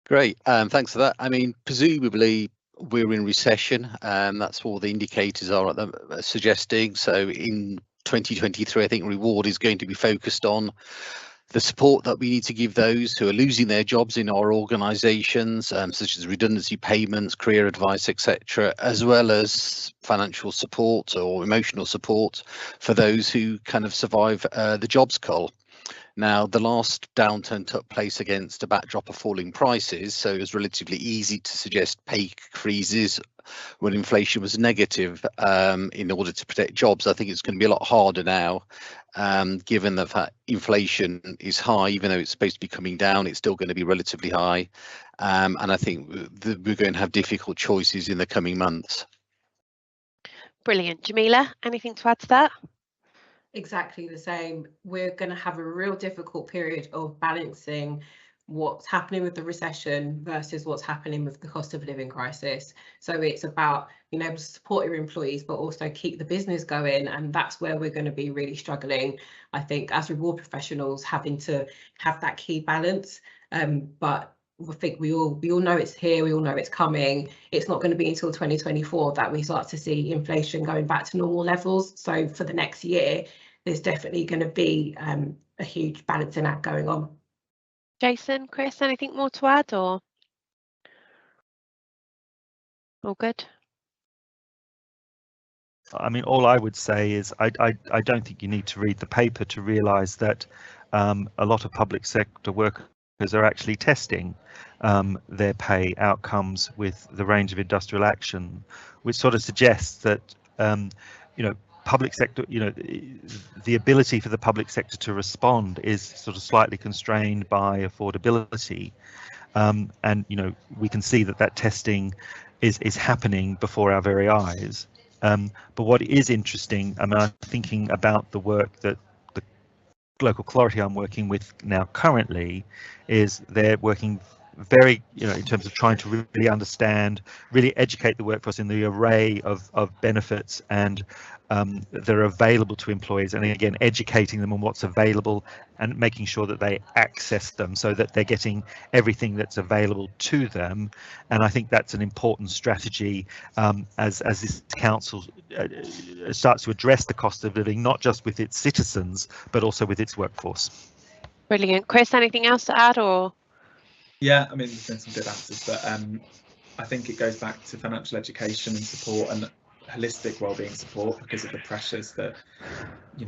B: Great, thanks for that. I mean, presumably we're in recession, and that's all the indicators are suggesting. So in 2023, I think reward is going to be focused on the support that we need to give those who are losing their jobs in our organisations, such as redundancy payments, career advice, etc., as well as financial support or emotional support for those who kind of survive the jobs cull. Now, the last downturn took place against a backdrop of falling prices, so it was relatively easy to suggest pay freezes when inflation was negative in order to protect jobs. I think it's going to be a lot harder now, given the fact inflation is high. Even though it's supposed to be coming down, it's still going to be relatively high, and I think we're going to have difficult choices in the coming months.
A: Brilliant. Jamila, anything to add to that?
C: Exactly the same. We're going to have a real difficult period of balancing what's happening with the recession versus what's happening with the cost of living crisis. So it's about being able to support your employees, but also keep the business going. And that's where we're going to be really struggling, I think, as reward professionals, having to have that key balance. But I think we all know it's here, we all know it's coming. It's not going to be until 2024 that we start to see inflation going back to normal levels. So for the next year, there's definitely going to be a huge balancing act going on.
A: Jason, Chris, anything more to add, or all good?
E: I mean, all I would say is I don't think you need to read the paper to realise that a lot of public sector workers are actually testing their pay outcomes with the range of industrial action, which sort of suggests that you know, public sector, you know, the ability for the public sector to respond is sort of slightly constrained by affordability, and you know, we can see that testing is happening before our very eyes. But what is interesting, I mean, I'm thinking about the work that the local authority I'm working with now currently is they're working very, in terms of trying to really understand, really educate the workforce in the array of benefits and that are available to employees, and again educating them on what's available and making sure that they access them so that they're getting everything that's available to them. And I think that's an important strategy as this council starts to address the cost of living, not just with its citizens but also with its workforce.
A: Brilliant. Chris, anything else to add? Or
D: Yeah, I mean, there's been some good answers, but I think it goes back to financial education and support and holistic wellbeing support because of the pressures that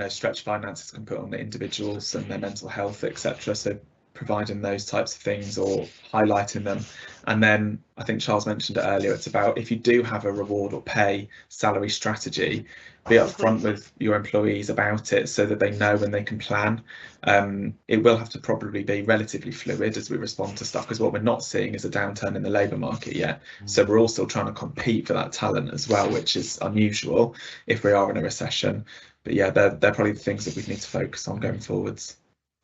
D: stretched finances can put on the individuals and their mental health, etc. So providing those types of things or highlighting them. And then I think Charles mentioned it earlier, it's about if you do have a reward or pay salary strategy, be upfront with your employees about it so that they know when they can plan. It will have to probably be relatively fluid as we respond to stuff, because what we're not seeing is a downturn in the labour market yet. So we're all still trying to compete for that talent as well, which is unusual if we are in a recession. But yeah, they're probably the things that we need to focus on going forwards.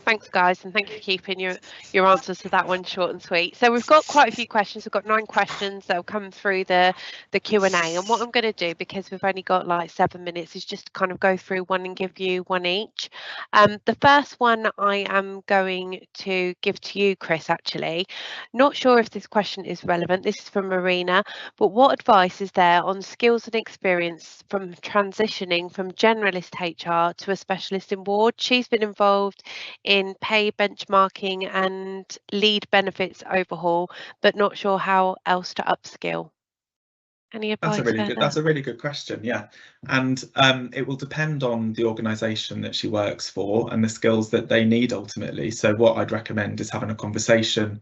A: thanks, guys, and thank you for keeping your answers to that one short and sweet. So we've got quite a few questions. We've got 9 questions that will come through the Q&A, and what I'm going to do, because we've only got like 7 minutes, is just kind of go through one and give you one each. The first one I am going to give to you, Chris, actually. Not sure if this question is relevant. This is from Marina, but what advice is there on skills and experience from transitioning from generalist HR to a specialist in ward? She's been involved in pay benchmarking and lead benefits overhaul, but not sure how else to upskill. Any advice?
D: That's a really good question. Yeah, and it will depend on the organisation that she works for and the skills that they need ultimately. So what I'd recommend is having a conversation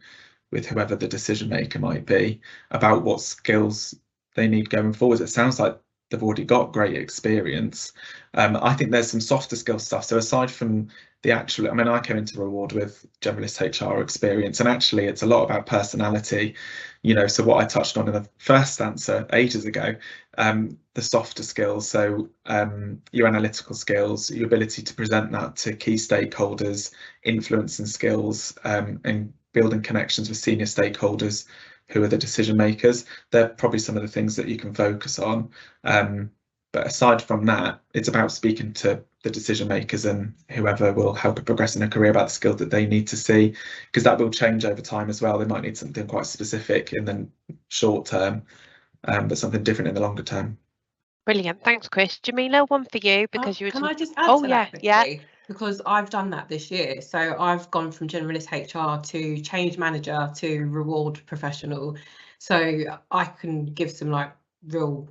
D: with whoever the decision maker might be about what skills they need going forward. It sounds like they've already got great experience. I think there's some softer skill stuff. So aside from the actual, I mean, I came into Reward with generalist HR experience, and actually it's a lot about personality, so what I touched on in the first answer ages ago, the softer skills, so your analytical skills, your ability to present that to key stakeholders, influencing skills, and building connections with senior stakeholders who are the decision makers. They're probably some of the things that you can focus on. But aside from that, it's about speaking to the decision makers and whoever will help progress in a career about the skills that they need to see, because that will change over time as well. They might need something quite specific in the short term, but something different in the longer term.
A: Brilliant. Thanks, Chris. Jamila, one for you, because you were
C: Can I just add to that quickly?
A: Yeah.
C: Because I've done that this year. So I've gone from generalist HR to change manager to reward professional. So I can give some like real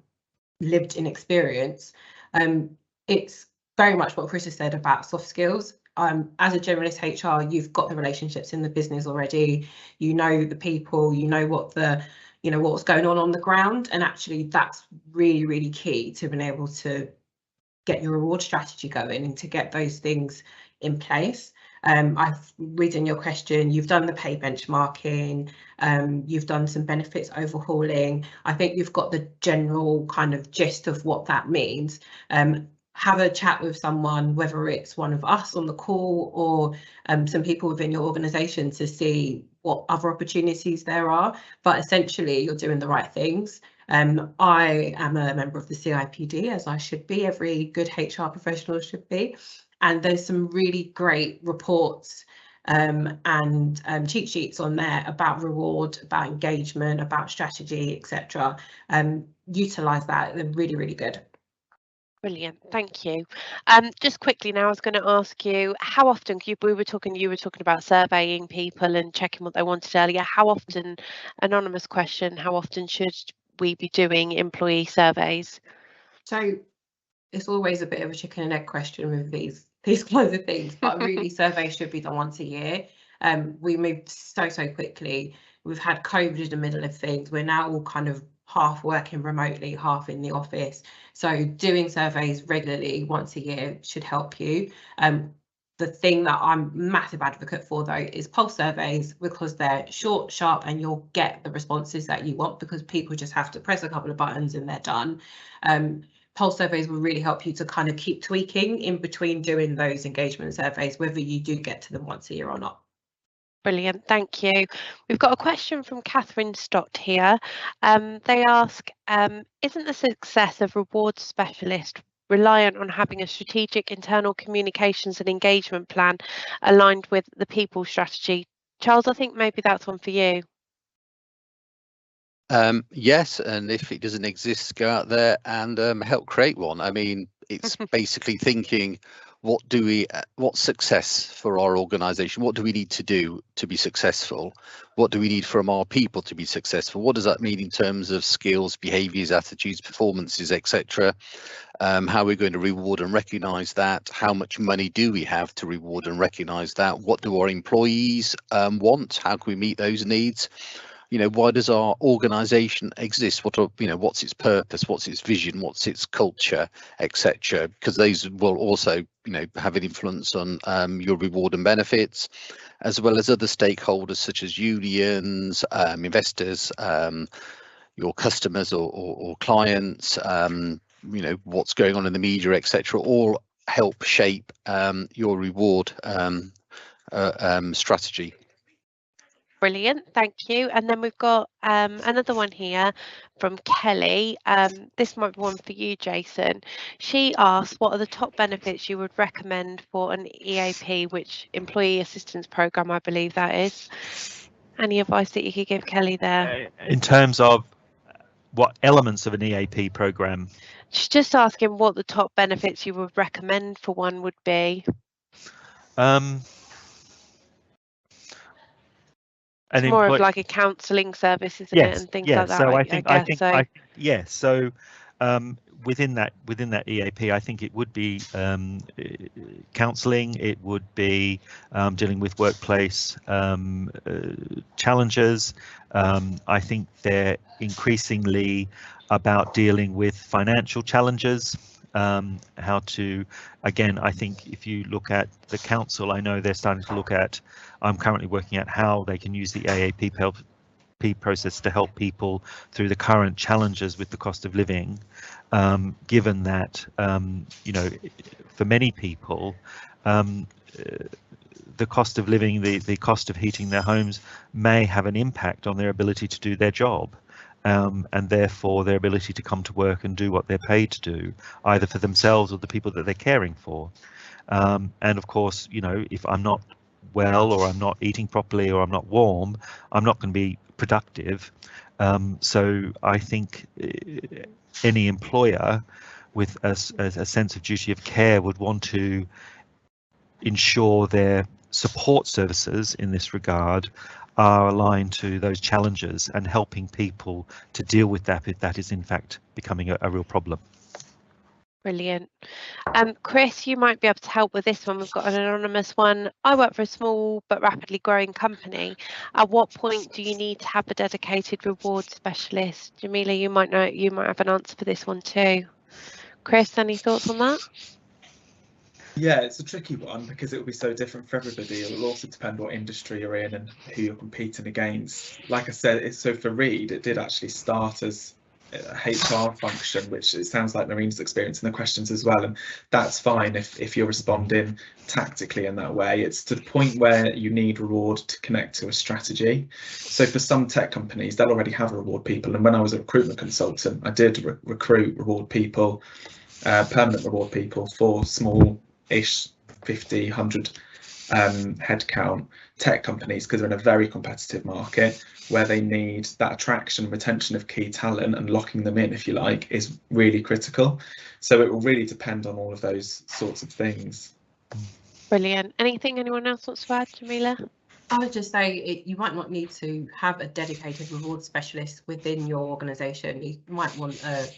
C: lived in experience. It's very much what Chris has said about soft skills. As a generalist HR, you've got the relationships in the business already. You know the people. You know what what's going on the ground, and actually that's really, really key to being able to get your reward strategy going and to get those things in place. I've read in your question, you've done the pay benchmarking, you've done some benefits overhauling. I think you've got the general kind of gist of what that means. Have a chat with someone, whether it's one of us on the call or some people within your organisation, to see what other opportunities there are. But essentially, you're doing the right things. I am a member of the CIPD, as I should be. Every good HR professional should be. And there's some really great reports and cheat sheets on there about reward, about engagement, about strategy, etc. Utilise that. They're really, really good.
A: Brilliant, thank you. Just quickly now, I was going to ask you, how often, you were talking about surveying people and checking what they wanted earlier. How often, anonymous question, how often should we be doing employee surveys?
C: So it's always a bit of a chicken and egg question with these kinds of things, but really surveys should be done once a year. We moved so quickly. We've had COVID in the middle of things. We're now all kind of half working remotely, half in the office. So doing surveys regularly once a year should help you. The thing that I'm massive advocate for though is pulse surveys, because they're short, sharp, and you'll get the responses that you want, because people just have to press a couple of buttons and they're done. pulse surveys will really help you to kind of keep tweaking in between doing those engagement surveys, whether you do get to them once a year or not.
A: Brilliant, thank you. We've got a question from Catherine Stott here. They ask, isn't the success of reward specialist reliant on having a strategic internal communications and engagement plan aligned with the people strategy? Charles, I think maybe that's one for you.
B: Yes, and if it doesn't exist, go out there and help create one. I mean, it's basically thinking, what's success for our organization? What do we need to do to be successful? What do we need from our people to be successful? What does that mean in terms of skills, behaviors, attitudes, performances, etc.? How we're going to reward and recognize that? How much money do we have to reward and recognize that? What do our employees want? How can we meet those needs? You know, why does our organization exist? What's its purpose? What's its vision? What's its culture, etc.? Because those will also, have an influence on your reward and benefits, as well as other stakeholders such as unions, investors, your customers or clients. What's going on in the media, etc. All help shape your reward strategy.
A: Brilliant, thank you. And then we've got another one here from Kelly. This might be one for you, Jason. She asks, what are the top benefits you would recommend for an EAP, which employee assistance program, I believe that is. Any advice that you could give Kelly there?
E: In terms of what elements of an EAP program?
A: She's just asking what the top benefits you would recommend for one would be. It's more of like a counselling service, isn't it, and things like that.
E: So I think yes. So within that EAP, I think it would be counselling. It would be dealing with workplace challenges. I think they're increasingly about dealing with financial challenges. How to, again, I think if you look at the council, I know they're starting to look at, I'm currently working at how they can use the AAP process to help people through the current challenges with the cost of living, given that, for many people, the cost of living, the cost of heating their homes may have an impact on their ability to do their job. And therefore their ability to come to work and do what they're paid to do, either for themselves or the people that they're caring for. And of course, if I'm not well, or I'm not eating properly, or I'm not warm, I'm not going to be productive. So I think any employer with a sense of duty of care would want to ensure their support services in this regard are aligned to those challenges and helping people to deal with that if that is in fact becoming a real problem.
A: Brilliant. Chris, you might be able to help with this one. We've got an anonymous one. I work for a small but rapidly growing company. At what point do you need to have a dedicated reward specialist? Jamila, you might have an answer for this one too. Chris, any thoughts on that?
D: Yeah, it's a tricky one because it will be so different for everybody. It will also depend what industry you're in and who you're competing against. Like I said, so for Reed, it did actually start as a HR function, which it sounds like Noreen's experience in the questions as well, and that's fine if you're responding tactically in that way. It's to the point where you need reward to connect to a strategy. So for some tech companies, they'll already have reward people, and when I was a recruitment consultant, I did recruit reward people, permanent reward people for small-ish 50, 100 headcount tech companies, because they're in a very competitive market where they need that attraction and retention of key talent, and locking them in, if you like, is really critical. So it will really depend on all of those sorts of things.
A: Brilliant. Anyone else wants to add, Jamila?
C: I would just say you might not need to have a dedicated reward specialist within your organisation. You might want a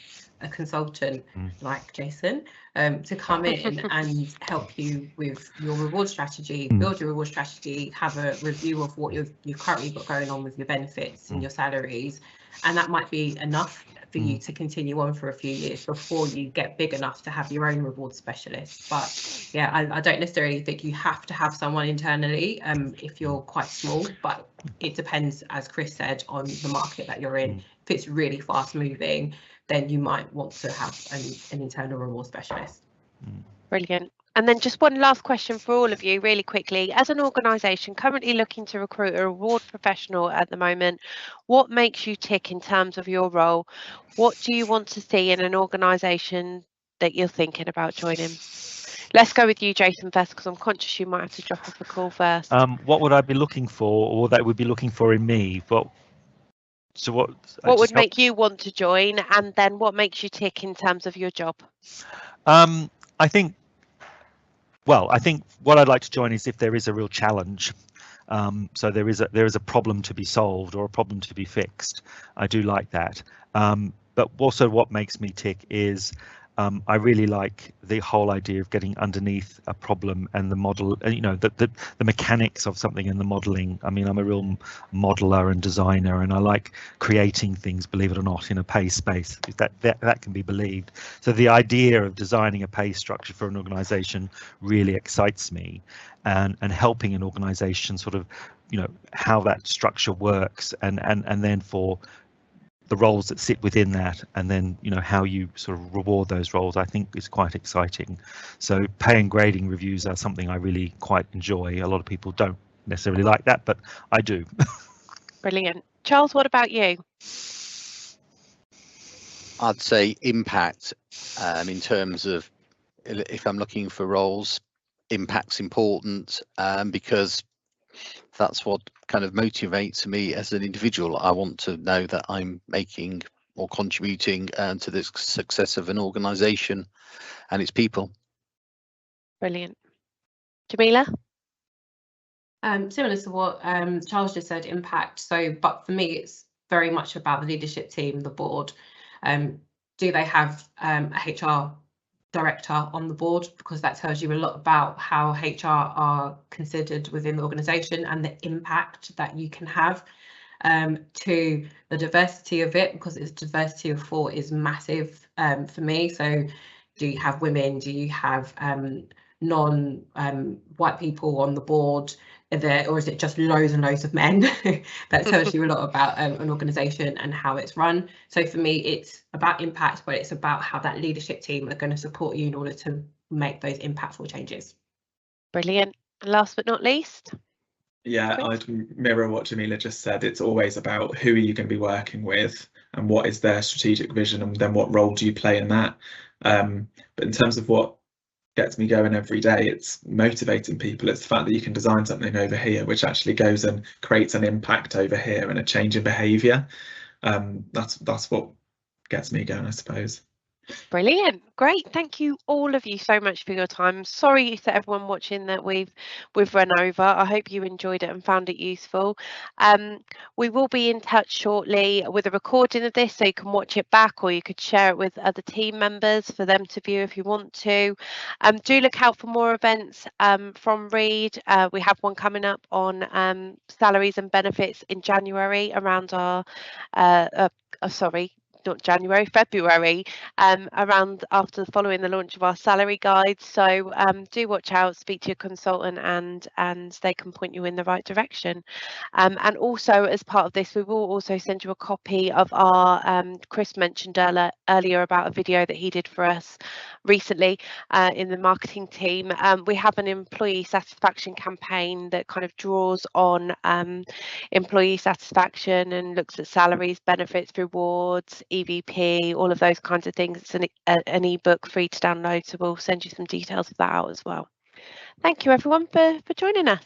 C: consultant like Jason to come in and help you with your reward strategy, build your reward strategy, have a review of what you've currently got going on with your benefits and your salaries, and that might be enough for you to continue on for a few years before you get big enough to have your own reward specialist. But yeah, I don't necessarily think you have to have someone internally if you're quite small, but it depends, as Chris said, on the market that you're in. If it's really fast moving, then you might want to have an internal reward specialist.
A: Brilliant. And then just one last question for all of you really quickly. As an organisation currently looking to recruit a reward professional at the moment, what makes you tick in terms of your role? What do you want to see in an organisation that you're thinking about joining? Let's go with you, Jason, first, because I'm conscious you might have to drop off the call first.
E: What would I be looking for, or that would be looking for in me? What
A: would make you want to join, and then what makes you tick in terms of your job?
E: I think what I'd like to join is if there is a real challenge. So there is a problem to be solved or a problem to be fixed. I do like that. But also what makes me tick is I really like the whole idea of getting underneath a problem and the model, you know, the mechanics of something and the modeling. I mean, I'm a real modeler and designer, and I like creating things, believe it or not, in a pay space, if that can be believed. So the idea of designing a pay structure for an organization really excites me, and helping an organization sort of, you know, how that structure works, and then for the roles that sit within that, and then, you know, how you sort of reward those roles, I think is quite exciting. So pay and grading reviews are something I really quite enjoy. A lot of people don't necessarily like that, but I do.
A: Brilliant. Charles, what about you?
B: I'd say impact, in terms of if I'm looking for roles, impact's important, because that's what kind of motivates me as an individual. I want to know that I'm making or contributing to the success of an organisation and its people.
A: Brilliant. Jamila?
C: Similar to what Charles just said, impact. So, but for me, it's very much about the leadership team, the board. Do they have a HR director on the board? Because that tells you a lot about how HR are considered within the organisation and the impact that you can have. To the diversity of it, because its diversity of thought is massive for me. So do you have women? Do you have non-white people on the board? Or is it just loads and loads of men? That tells you a lot about an organisation and how it's run. So for me, it's about impact, but it's about how that leadership team are going to support you in order to make those impactful changes.
A: Brilliant. And last but not least?
D: Yeah, I'd mirror what Jamila just said. It's always about who are you going to be working with and what is their strategic vision, and then what role do you play in that. But in terms of what gets me going every day, it's motivating people. It's the fact that you can design something over here which actually goes and creates an impact over here and a change in behaviour. That's what gets me going, I suppose.
A: Brilliant. Great. Thank you all of you so much for your time. Sorry to everyone watching that we've run over. I hope you enjoyed it and found it useful. We will be in touch shortly with a recording of this, so you can watch it back, or you could share it with other team members for them to view if you want to. Do look out for more events from Reed. We have one coming up on salaries and benefits in January around our February, around following the launch of our salary guide. So do watch out, speak to your consultant, and they can point you in the right direction. And also, as part of this, we will also send you a copy of our Chris mentioned earlier about a video that he did for us recently in the marketing team. We have an employee satisfaction campaign that kind of draws on employee satisfaction and looks at salaries, benefits, rewards, EVP, all of those kinds of things. It's an ebook free to download, so we'll send you some details of that out as well. Thank you everyone for joining us.